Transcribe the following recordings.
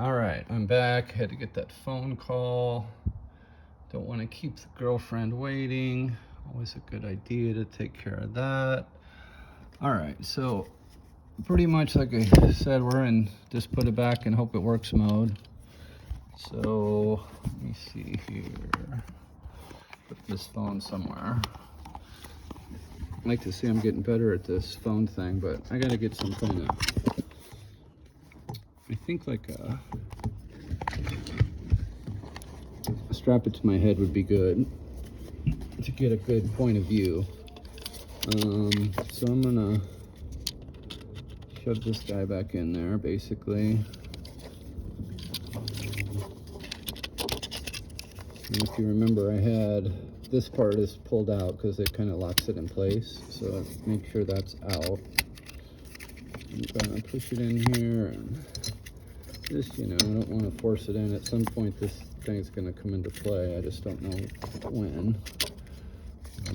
All right, I'm back. Had to get that phone call. Don't want to keep the girlfriend waiting. Always a good idea to take care of that. All right, so pretty much like I said, we're in just put it back and hope it works mode. So let me see here. Put this phone somewhere. I like to see I'm getting better at this phone thing, but I gotta get some kind of, I think like a strap it to my head would be good to get a good point of view. So I'm gonna shove this guy back in there basically. And if you remember, I had this part is pulled out because it kind of locks it in place, so make sure that's out. I'm gonna push it in here, and just, I don't want to force it in. At some point this thing's going to come into play. I just don't know when. So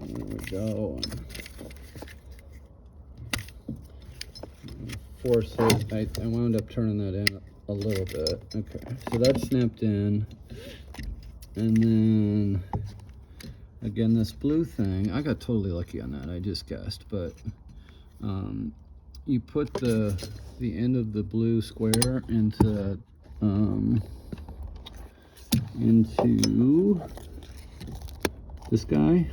there we go. Force it. I wound up turning that in a little bit. Okay, so that's snapped in. And then again, this blue thing, I got totally lucky on that. I just guessed, but you put the end of the blue square into this guy,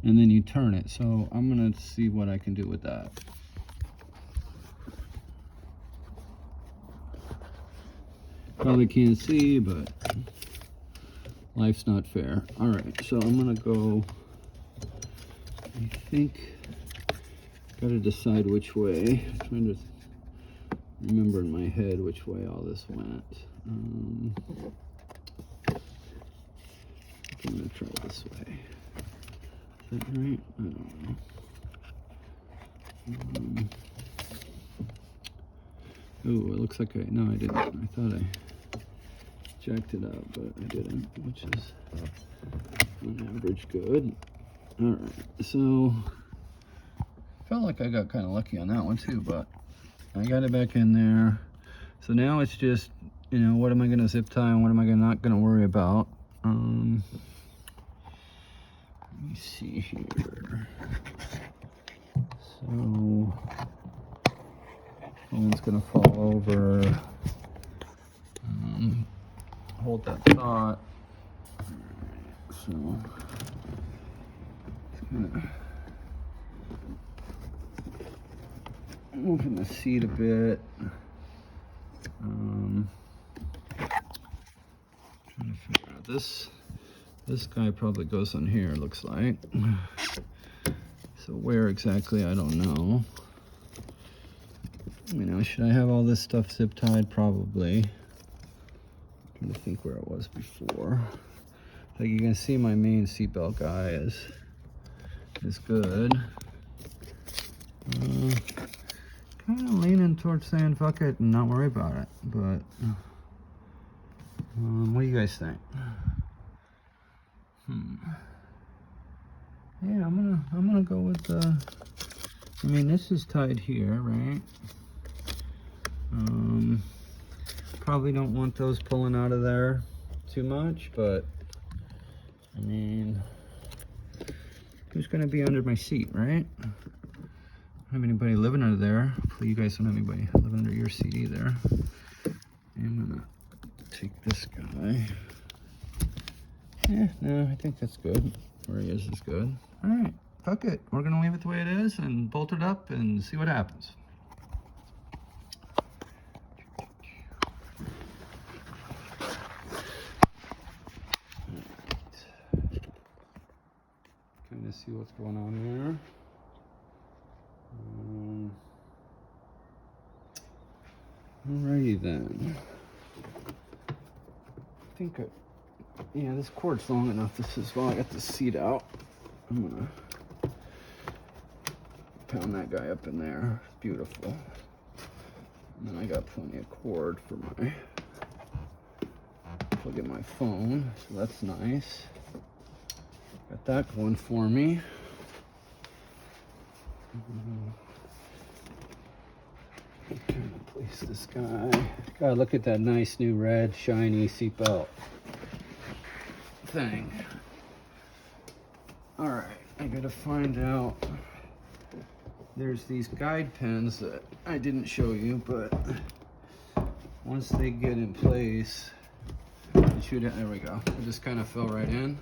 and then you turn it. So I'm gonna see what I can do with that. Probably can't see, but life's not fair. All right, so I'm gonna go, I think, gotta decide which way. I'm trying to remember in my head which way all this went. I'm gonna try this way. Is that right? I don't know. Oh, it looks like no, I didn't. I thought I jacked it up, but I didn't, which is on average good. All right, so felt like I got kind of lucky on that one too, but I got it back in there. So now it's just, what am I going to zip tie and what am I not going to worry about? Let me see here. So phone's going to fall over. Hold that thought. So it's gonna moving the seat a bit. Trying to figure out this guy probably goes on here, it looks like. So where exactly, I don't know. Should I have all this stuff zip tied? Probably. I'm trying to think where it was before. Like you can see, my main seatbelt guy is good. Kind of leaning towards saying fuck it and not worry about it, but what do you guys think? Yeah, I'm gonna go with this is tied here, right? Probably don't want those pulling out of there too much, but who's gonna be under my seat, right? I don't have anybody living under there. Hopefully you guys don't have anybody living under your seat either. I'm gonna take this guy. Yeah, no, I think that's good. Where he is good. All right, fuck it. We're gonna leave it the way it is and bolt it up and see what happens. Kind of see what's going on there. Alrighty then. I think yeah, this cord's long enough. This is while I got the seat out. I'm gonna pound that guy up in there. Beautiful. And then I got plenty of cord for my plug in my phone, so that's nice. Got that going for me. Trying to place this guy. Gotta look at that nice new red shiny seatbelt thing. All right, I gotta find out. There's these guide pins that I didn't show you, but once they get in place, it should. There we go. It just kind of fell right in,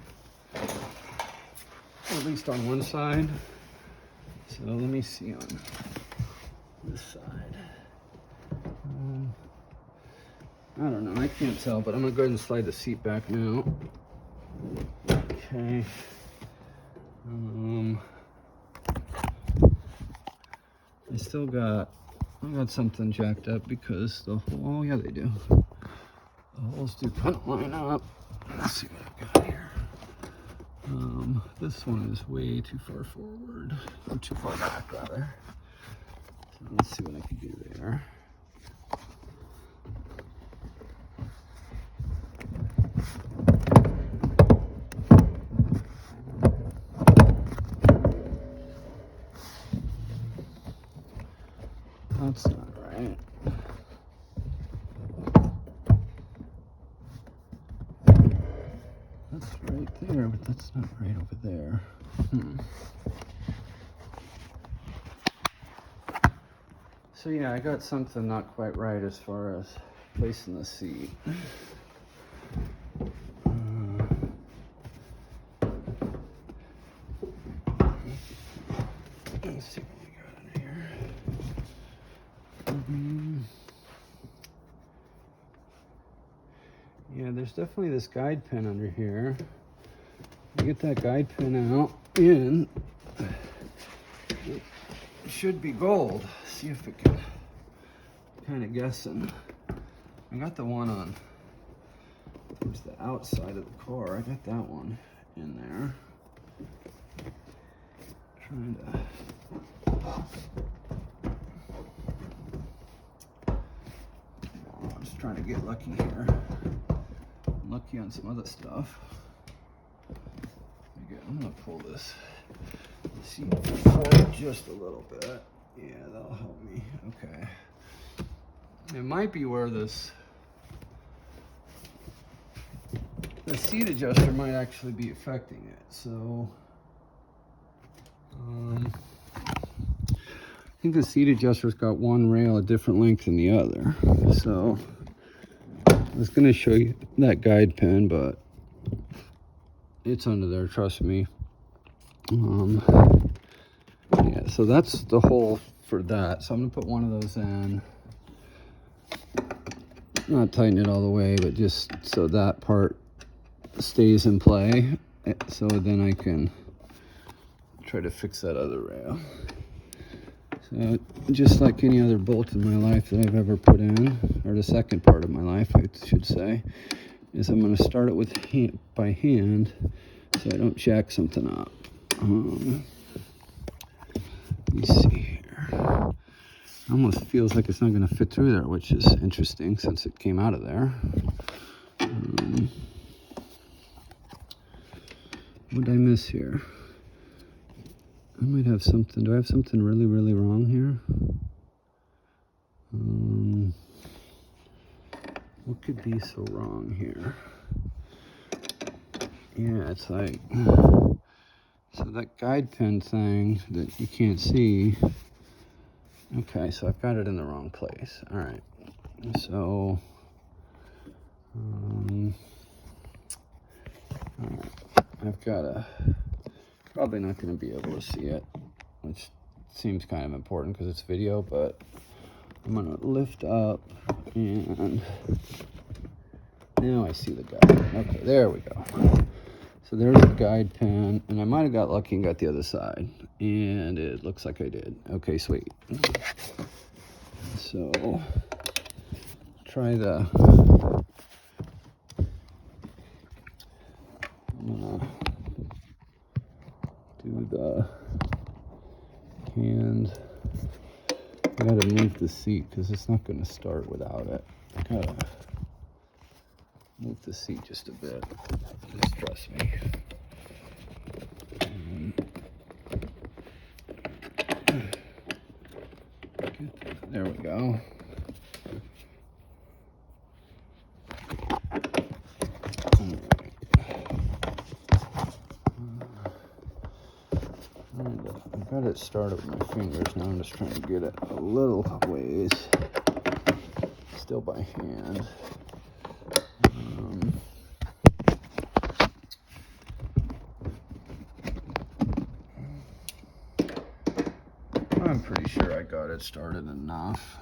at least on one side. So let me see on this side. I don't know. I can't tell, but I'm gonna go ahead and slide the seat back now. Okay. I got something jacked up because the hole, oh yeah they do. The holes do kind of line up. Let's see what I've got here. This one is way too far forward, or too far back rather. So let's see what I can do there. That's not right. That's right there, but that's not right over there. So yeah, I got something not quite right as far as placing the seat. Let's see what we got in here. Yeah, there's definitely this guide pin under here. You get that guide pin out, and it should be gold. See if it can. Kind of guessing. I got the one on towards the outside of the car. I got that one in there. Trying to. I'm just trying to get lucky here. I'm lucky on some other stuff. Again, I'm gonna pull this seat forward just a little bit. Yeah, that'll help me. Okay. It might be where the seat adjuster might actually be affecting it. So I think the seat adjuster's got one rail a different length than the other. So I was gonna show you that guide pin, but it's under there, trust me. Yeah, so that's the hole for that. So I'm gonna put one of those in. Not tighten it all the way, but just so that part stays in play. So then I can try to fix that other rail. So just like any other bolt in my life that I've ever put in, or the second part of my life, I should say, is I'm going to start it with by hand so I don't jack something up. Let me see here. Almost feels like it's not going to fit through there, which is interesting since it came out of there. What did I miss here? I might have something. Do I have something really, really wrong here? What could be so wrong here? Yeah, it's like, so that guide pin thing that you can't see. Okay, so I've got it in the wrong place. All right, so all right. I've got probably not going to be able to see it, which seems kind of important because it's video, but I'm going to lift up, and now I see the guide. Okay, there we go. So there's the guide pin, and I might have got lucky and got the other side, and it looks like I did. Okay, sweet. So try the, I'm gonna do the hand. I gotta move the seat because it's not gonna start without it. I gotta move the seat just a bit. Just trust me. There we we go. I got it started with my fingers. Now I'm just trying to get it a little ways. Still by hand. I'm pretty sure I got it started enough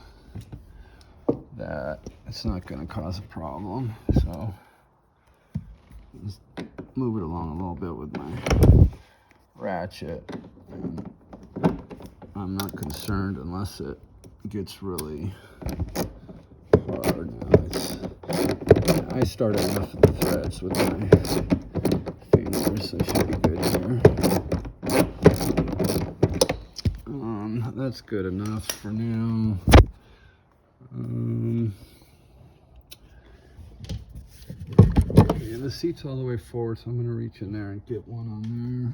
that it's not going to cause a problem. So just move it along a little bit with my ratchet. And I'm not concerned unless it gets really hard. Now I started enough of the threads with my fingers, so I should be good here. That's good enough for now. Yeah, the seat's all the way forward, so I'm going to reach in there and get one on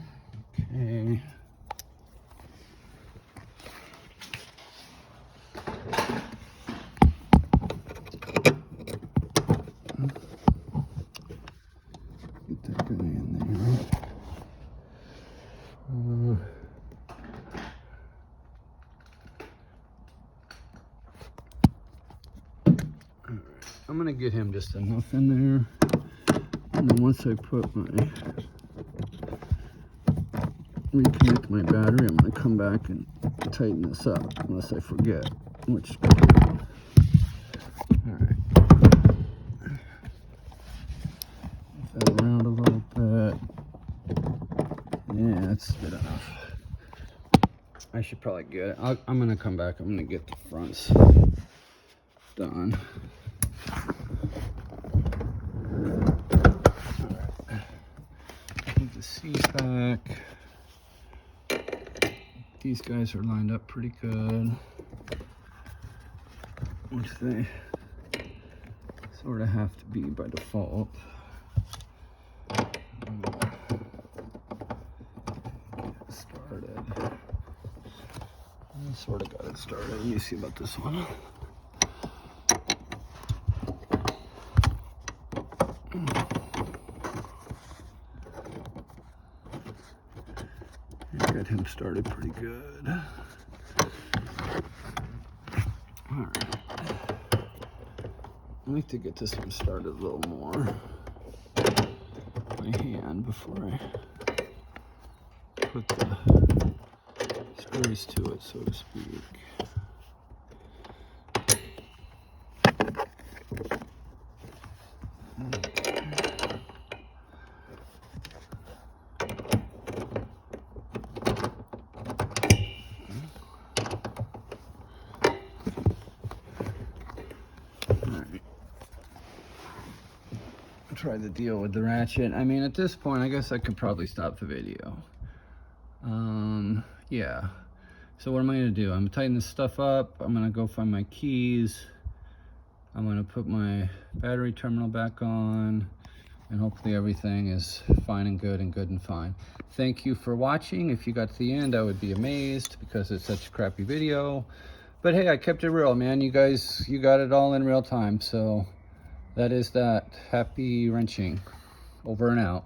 there. Okay. Get that guy in there. I'm gonna get him just enough in there, and then once I put my reconnect my battery, I'm gonna come back and tighten this up unless I forget, which all right. Move that around a little bit. Yeah, that's good enough. I should probably get it. I'm gonna come back. I'm gonna get the fronts done. Put the seat back. These guys are lined up pretty good, which they sort of have to be by default. Get started. I sort of got it started. Let me see about this one. Got him started pretty good. All right. I like to get this one started a little more by hand before I put the screws to it, so to speak. Try the deal with the ratchet. I mean, at this point, I guess I could probably stop the video. Yeah. So what am I gonna do? I'm gonna tighten this stuff up. I'm gonna go find my keys. I'm gonna put my battery terminal back on, and hopefully everything is fine and good and fine. Thank you for watching. If you got to the end, I would be amazed because it's such a crappy video. But hey, I kept it real, man. You guys, you got it all in real time, so that is that. Happy wrenching. Over and out.